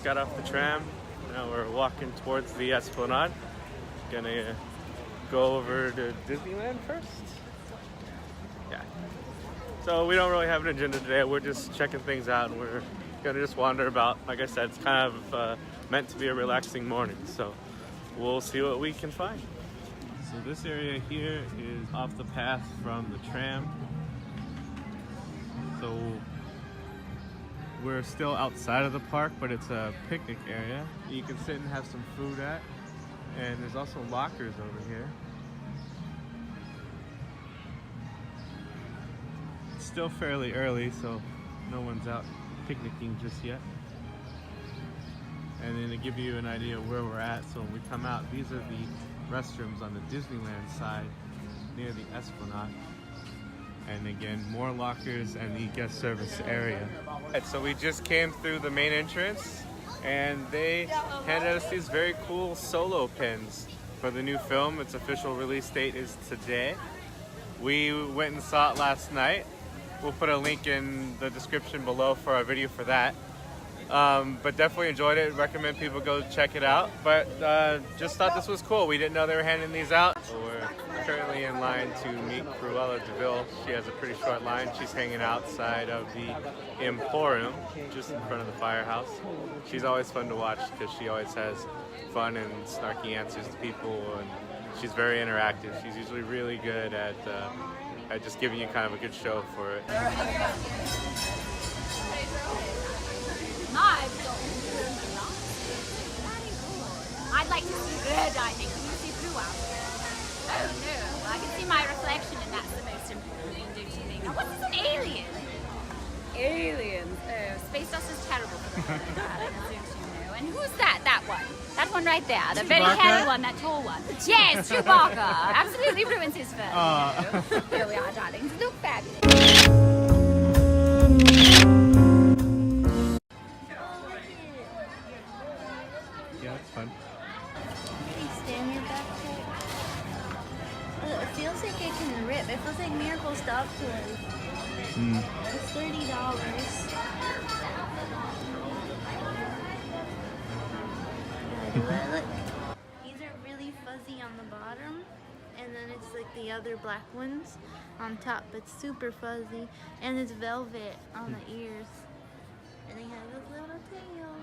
got off the tram. Now we're walking towards the Esplanade. Gonna go over to Disneyland first. Yeah. So we don't really have an agenda today. We're just checking things out, and we're gonna just wander about. Like I said, it's kind of meant to be a relaxing morning, so we'll see what we can find. So this area here is off the path from the tram. So we're still outside of the park, but it's a picnic area you can sit and have some food at. And there's also lockers over here. It's still fairly early, so no one's out picnicking just yet. And then to give you an idea of where we're at, so when we come out, these are the restrooms on the Disneyland side near the Esplanade. And again, more lockers and the guest service area. So we just came through the main entrance, and they handed us these very cool solo pins for the new film. Its official release date is today. We went and saw it last night. We'll put a link in the description below for our video for that. But definitely enjoyed it. Recommend people go check it out. But just thought this was cool. We didn't know they were handing these out. So we're currently in line to meet Cruella DeVille. She has a pretty short line. She's hanging outside of the Emporium, just in front of the firehouse. She's always fun to watch because she always has fun and snarky answers to people, and she's very interactive. She's usually really good at just giving you kind of a good show for it. I'd like to see her dining. Can you see through us? Oh no, I can see my reflection, and that's the most important thing, don't you think? Now, what is an alien? Aliens. Oh, space dust is terrible for the planet, don't you know? And who's that? That one. That one right there. The very hairy one, that tall one. Yes, Chewbacca. Absolutely ruins his fur. Here we are, darlings. Look fabulous. Yeah, it's fun. Stand your backpack. It feels like it can rip. It feels like Miracle Stop Toys. It's $30. Look. These are really fuzzy on the bottom, and then it's like the other black ones on top, but super fuzzy, and it's velvet on the ears, and they have this little tail.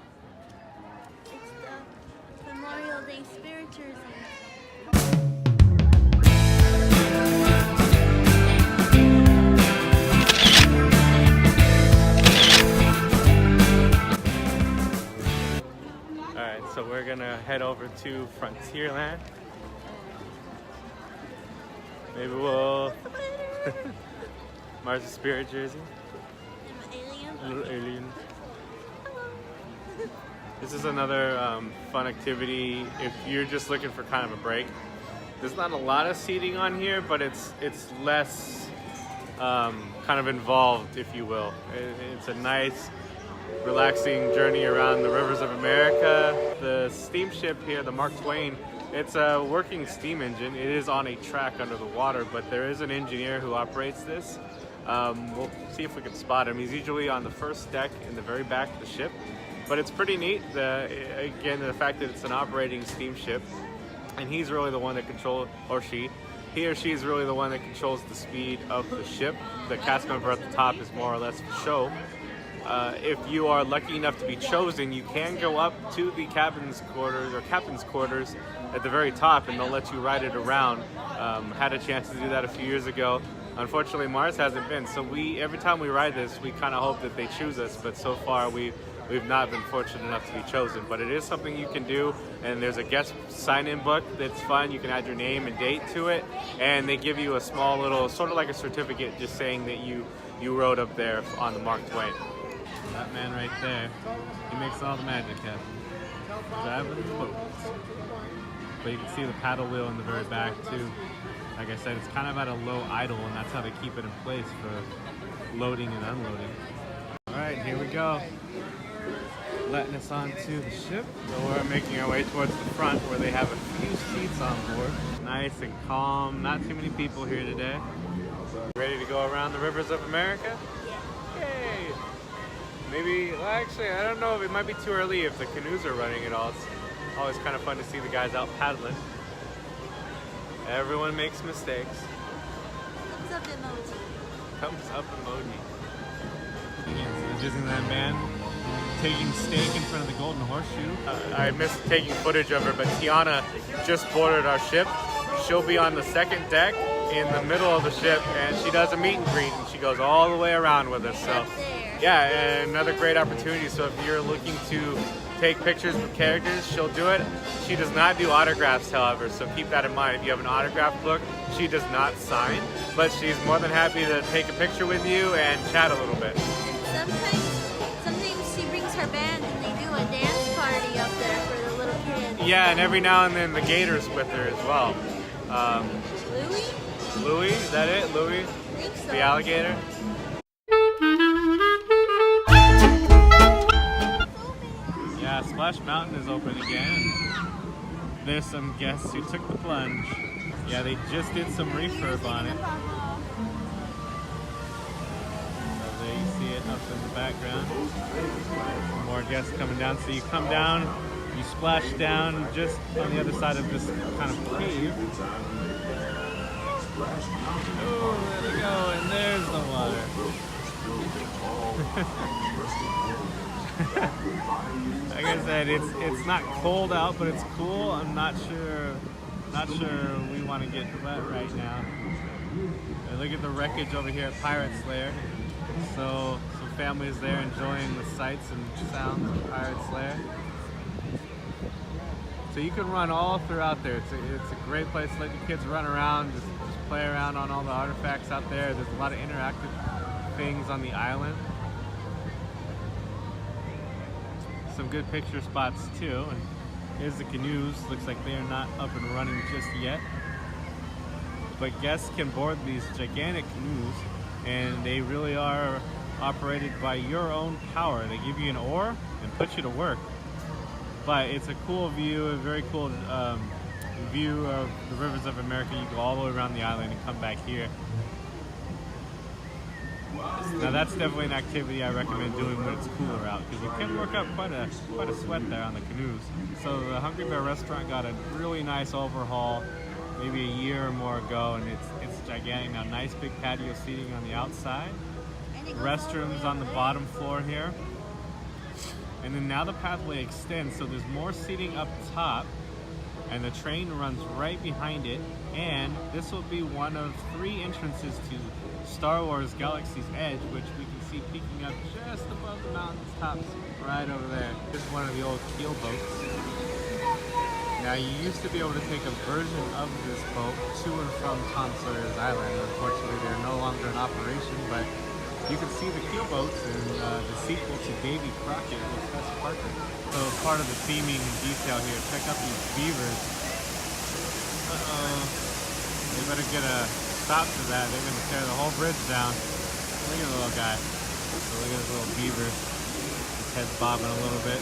It's the Memorial Day Spirit Jersey. Alright, so we're gonna head over to Frontierland. Maybe we'll... Mars' Spirit Jersey. Little alien. This is another fun activity if you're just looking for kind of a break. There's not a lot of seating on here, but it's less kind of involved, if you will. It's a nice, relaxing journey around the rivers of America. The steamship here, the Mark Twain, it's a working steam engine. It is on a track under the water, but there is an engineer who operates this. We'll see if we can spot him. He's usually on the first deck in the very back of the ship. But it's pretty neat, again, the fact that it's an operating steamship, and he's really the one that controls, he or she is really the one that controls the speed of the ship. The cast member at the top is more or less for show. If you are lucky enough to be chosen, you can go up to the captain's quarters at the very top, and they'll let you ride it around. Had a chance to do that a few years ago. Unfortunately, Mars hasn't been, so every time we ride this, we kind of hope that they choose us, but so far we've not been fortunate enough to be chosen. But it is something you can do, and there's a guest sign-in book that's fun. You can add your name and date to it, and they give you a small little, sort of like a certificate, just saying that you rode up there on the Mark Twain. That man right there, he makes all the magic happen. Driving the boat. But you can see the paddle wheel in the very back too. Like I said, it's kind of at a low idle, and that's how they keep it in place for loading and unloading. All right, here we go. Letting us onto the ship. So we're making our way towards the front where they have a few seats on board. Nice and calm, not too many people here today. Ready to go around the rivers of America? Yay! Maybe, well, actually, I don't know. It might be too early if the canoes are running at all. It's always kind of fun to see the guys out paddling. Everyone makes mistakes. Thumbs up emoji. Thumbs up emoji. Again, so the Disneyland band taking steak in front of the Golden Horseshoe. I missed taking footage of her, but Tiana just boarded our ship. She'll be on the second deck in the middle of the ship, and she does a meet and greet, and she goes all the way around with us. So, yeah, and another great opportunity. So if you're looking to take pictures with characters, she'll do it. She does not do autographs, however, so keep that in mind. If you have an autograph book, she does not sign, but she's more than happy to take a picture with you and chat a little bit. Sometimes she brings her band and they do a dance party up there for the little kids. Yeah, and every now and then the gator's with her as well. Louie? Louie, is that it? Louie? I think so. The alligator? Yeah, Splash Mountain is open again. There's some guests who took the plunge. Yeah, they just did some refurb on it. So there you see it up in the background. More guests coming down. So you come down, you splash down just on the other side of this kind of cave. Oh, there we go, and there's the water. Like I said, it's not cold out, but it's cool. I'm not sure we want to get wet right now. And look at the wreckage over here at Pirate's Lair. So some families there enjoying the sights and sounds of Pirate's Lair. So you can run all throughout there. It's a great place to let your kids run around, just play around on all the artifacts out there. There's a lot of interactive things on the island. Some good picture spots too. And here's the canoes. Looks like they are not up and running just yet. But guests can board these gigantic canoes, and they really are operated by your own power. They give you an oar and put you to work. But it's a cool view, a very cool view of the rivers of America. You go all the way around the island and come back here. Now that's definitely an activity I recommend doing when it's cooler out, because you can work up quite a sweat there on the canoes. So the Hungry Bear restaurant got a really nice overhaul maybe a year or more ago, and it's gigantic now. Nice big patio seating on the outside. Restrooms on the bottom floor here. And then now the pathway extends, so there's more seating up top, and the train runs right behind it. And this will be one of 3 entrances to Star Wars Galaxy's Edge, which we can see peeking up just above the mountain's tops right over there. This is one of the old keel boats. Now you used to be able to take a version of this boat to and from Tom Sawyer's Island. Unfortunately, they're no longer in operation, but you can see the keel boats in the sequel to Davy Crockett with Gus Parker. So part of the theming and detail here, check out these beavers. Uh-oh. They better get a stop to that. They're going to tear the whole bridge down. Look at the little guy. So look at his little beaver. His head's bobbing a little bit.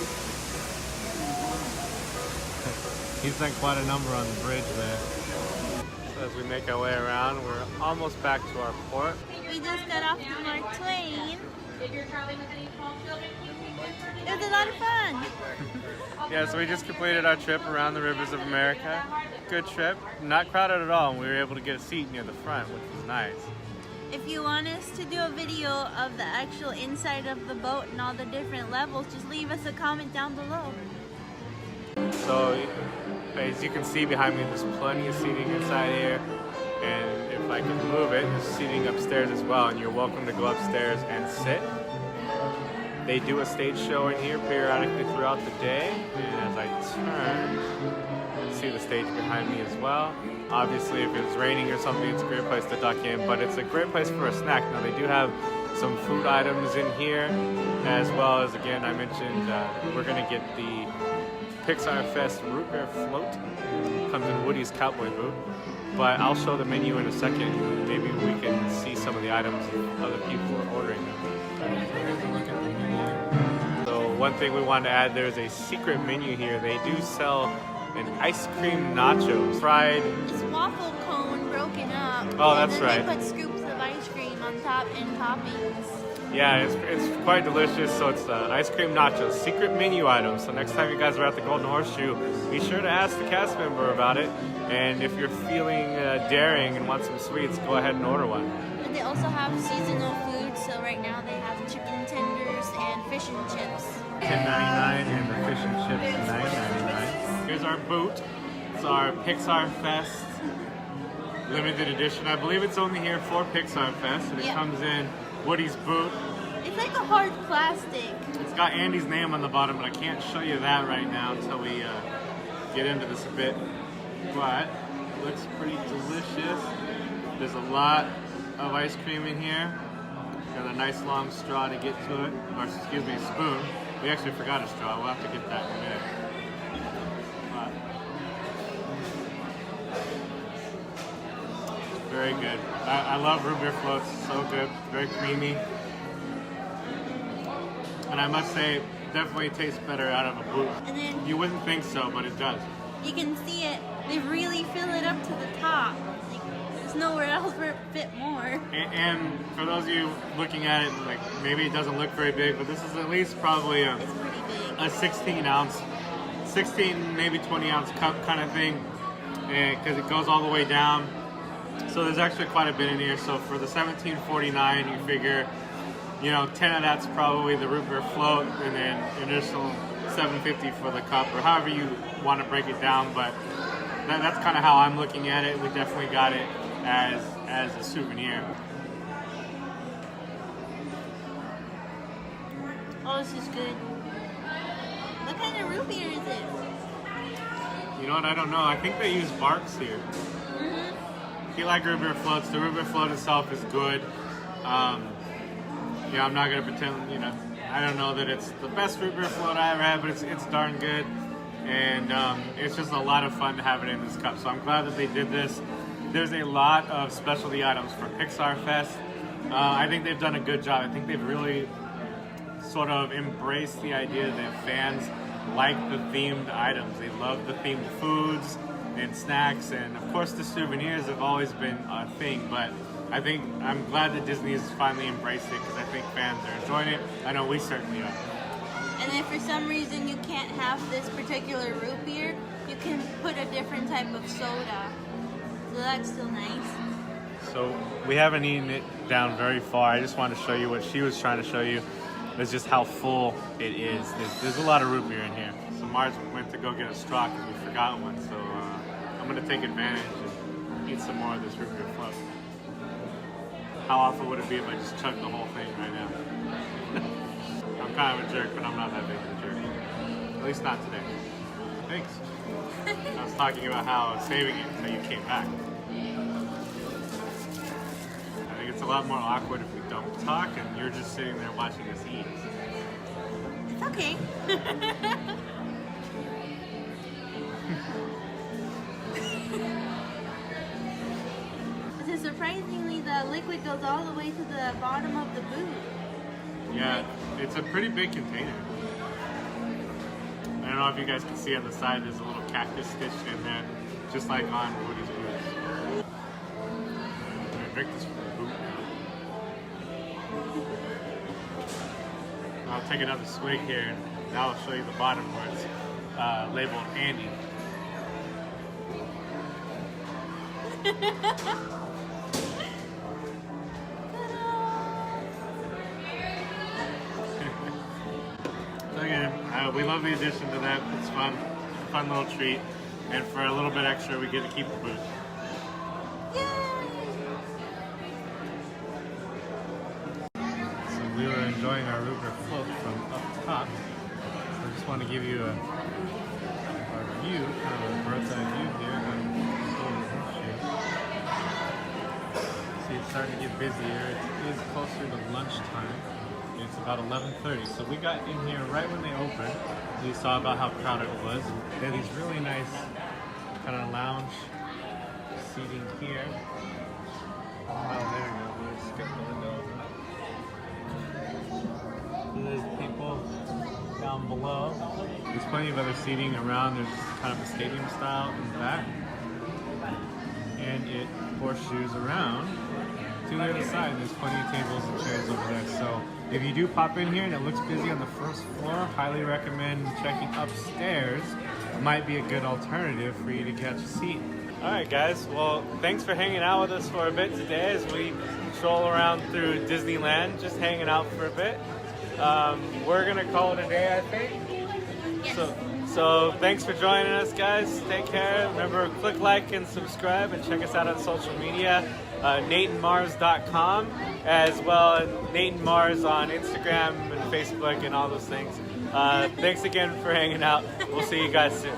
He's done quite a number on the bridge there. So as we make our way around, we're almost back to our port. We just got off the Mark Twain. It was a lot of fun. Yeah, so we just completed our trip around the rivers of America. Good trip, not crowded at all, and we were able to get a seat near the front, which was nice. If you want us to do a video of the actual inside of the boat and all the different levels, just leave us a comment down below. So, as you can see behind me, there's plenty of seating inside here, and if I can move it, there's seating upstairs as well, and you're welcome to go upstairs and sit. They do a stage show in here periodically throughout the day, and as I turn, you see the stage behind me as well. Obviously, if it's raining or something, it's a great place to duck in, but it's a great place for a snack. Now, they do have some food items in here, as well as, again, I mentioned, we're going to get the Pixar Fest Root Beer Float. Comes in Woody's cowboy boot. But I'll show the menu in a second. Maybe we can see some of the items other people are ordering them. So one thing we wanted to add, there's a secret menu here. They do sell an ice cream nacho, fried. It's waffle cone broken up. Oh, that's and then right. They put scoops of ice cream on top and toppings. Yeah, it's quite delicious. So it's ice cream nachos, secret menu item. So next time you guys are at the Golden Horseshoe, be sure to ask the cast member about it. And if you're feeling daring and want some sweets, go ahead and order one. And they also have seasonal food. So right now they have chicken tenders and fish and chips. $10.99 and the fish and chips $9.99. Here's our boot. It's our Pixar Fest limited edition. I believe it's only here for Pixar Fest, and it comes in Woody's boot. It's like a hard plastic. It's got Andy's name on the bottom, but I can't show you that right now until we get into this a bit. But it looks pretty delicious. There's a lot of ice cream in here. Got a nice long straw to get to it, or excuse me, spoon. We actually forgot a straw. We'll have to get that in a minute. Very good. I love root beer floats. So good. Very creamy. And I must say, definitely tastes better out of a boot. And then You wouldn't think so, but it does. you can see it. They really fill it up to the top. Like, there's nowhere else where it fit more. And for those of you looking at it, like maybe it doesn't look very big, but this is at least probably It's pretty big. a 16 maybe 20 ounce cup kind of thing, because it goes all the way down. So there's actually quite a bit in here. So for the $17.49, you figure, 10 of that's probably the root beer float, and then additional $7.50 for the cup, or however you want to break it down. But that's kind of how I'm looking at it. We definitely got it as a souvenir. Oh, this is good. What kind of root beer is it? You know what? I don't know. I think they use Barks here. If you like root beer floats, the root beer float itself is good. I'm not gonna pretend. I don't know that it's the best root beer float I ever had, but it's darn good, and it's just a lot of fun to have it in this cup. So I'm glad that they did this. There's a lot of specialty items for Pixar Fest. I think they've done a good job. I think they've really sort of embraced the idea that fans like the themed items. They love the themed foods and snacks, and of course the souvenirs have always been a thing, but I'm glad that Disney has finally embraced it, because I think fans are enjoying it. I know we certainly are. And if for some reason you can't have this particular root beer, you can put a different type of soda. So that's still nice. So we haven't eaten it down very far. I just wanted to show you what she was trying to show you. It's just how full it is. There's a lot of root beer in here. So Mars went to go get a straw because we forgot one. So I'm going to take advantage and eat some more of this root beer float. How awful would it be if I just chugged the whole thing right now? I'm kind of a jerk, but I'm not that big of a jerk. At least not today. Thanks. I was talking about how I was saving it until you came back. I think it's a lot more awkward if we don't talk and you're just sitting there watching us eat. It's okay. So surprisingly, the liquid goes all the way to the bottom of the boot. Yeah, it's a pretty big container. I don't know if you guys can see on the side, there's a little cactus stitched in there, just like on Woody's boots. I'm gonna drink this from the boot now. I'll take another swig here, and now I'll show you the bottom where it's labeled Andy. So again, we love the addition to that. It's fun little treat, and for a little bit extra, we get to keep the boot. So we were enjoying our root beer float from up top. So I just want to give you a view, kind of a bird's eye view here on Golden Horseshoe. See, it's starting to get busier. It is closer to lunchtime. It's about 11:30, so we got in here right when they opened. We saw about how crowded it was. They have these really nice kind of lounge seating here. Oh, there we go. We skipped the window. There's people down below. There's plenty of other seating around. There's kind of a stadium style in the back. And it horseshoes around to the other side, there's plenty of tables and chairs over there. So if you do pop in here and it looks busy on the first floor, highly recommend checking upstairs. It might be a good alternative for you to catch a seat. All right, guys. Well, thanks for hanging out with us for a bit today as we stroll around through Disneyland, just hanging out for a bit. We're gonna call it a day, I think. Yes. So thanks for joining us, guys. Take care. Remember, click like and subscribe, and check us out on social media, NateandMars.com, as well as Nate and Mars on Instagram and Facebook and all those things. Thanks again for hanging out. We'll see you guys soon.